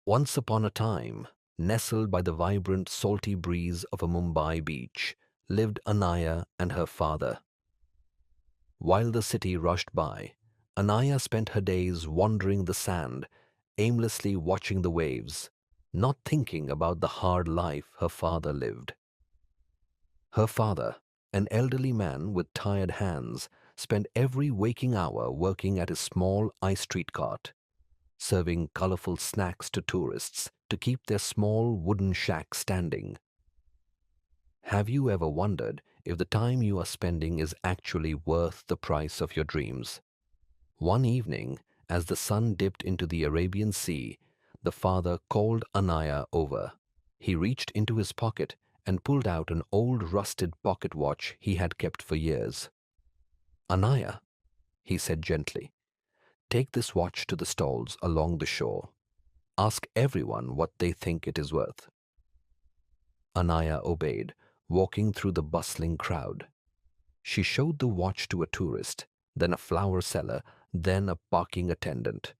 Once upon a time, nestled by the vibrant, salty breeze of a Mumbai beach, lived Anaya and her father. While the city rushed by, Anaya spent her days wandering the sand, aimlessly watching the waves, not thinking about the hard life her father lived. Her father, an elderly man with tired hands, spent every waking hour working at his small ice street cart, serving colorful snacks to tourists to keep their small wooden shack standing. Have you ever wondered if the time you are spending is actually worth the price of your dreams? One evening, as the sun dipped into the Arabian Sea, the father called Anaya over. He reached into his pocket and pulled out an old rusted pocket watch he had kept for years. Anaya, he said gently, take this watch to the stalls along the shore. Ask everyone what they think it is worth. Anaya obeyed, walking through the bustling crowd. She showed the watch to a tourist, then a flower seller, then a parking attendant.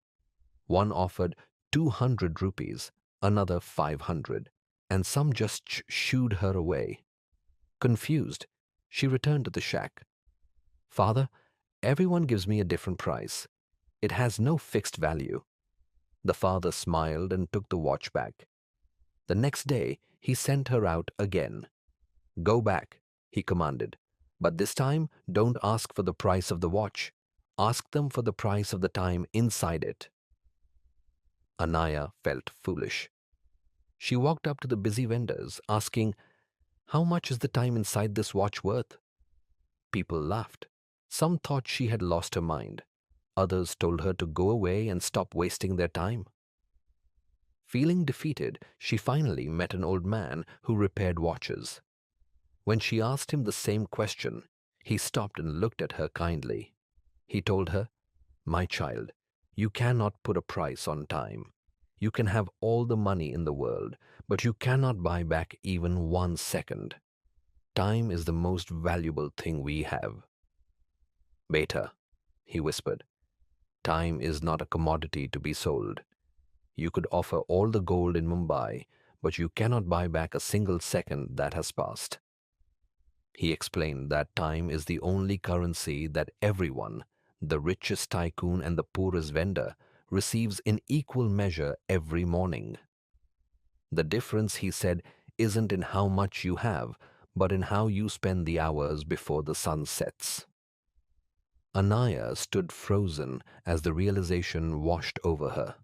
One offered 200 rupees, another 500, and some just shooed her away. Confused, she returned to the shack. Father, everyone gives me a different price. It has no fixed value. The father smiled and took the watch back. The next day, he sent her out again. Go back, he commanded. But this time, don't ask for the price of the watch. Ask them for the price of the time inside it. Anaya felt foolish. She walked up to the busy vendors, asking, how much is the time inside this watch worth? People laughed. Some thought she had lost her mind. Others told her to go away and stop wasting their time. Feeling defeated, she finally met an old man who repaired watches. When she asked him the same question, he stopped and looked at her kindly. He told her, my child, you cannot put a price on time. You can have all the money in the world, but you cannot buy back even 1 second. Time is the most valuable thing we have. Beta, he whispered, time is not a commodity to be sold. You could offer all the gold in Mumbai, but you cannot buy back a single second that has passed. He explained that time is the only currency that everyone, the richest tycoon and the poorest vendor, receives in equal measure every morning. The difference, he said, isn't in how much you have, but in how you spend the hours before the sun sets. Anaya stood frozen as the realization washed over her.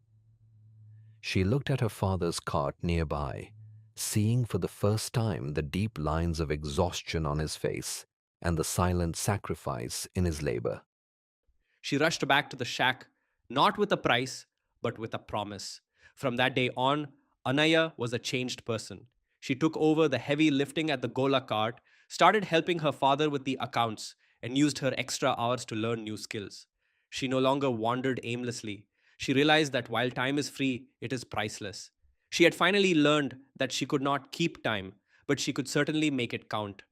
She looked at her father's cart nearby, seeing for the first time the deep lines of exhaustion on his face and the silent sacrifice in his labor. She rushed back to the shack, not with a price, but with a promise. From that day on, Anaya was a changed person. She took over the heavy lifting at the Gola cart, started helping her father with the accounts, and used her extra hours to learn new skills. She no longer wandered aimlessly. She realized that while time is free, it is priceless. She had finally learned that she could not keep time, but she could certainly make it count.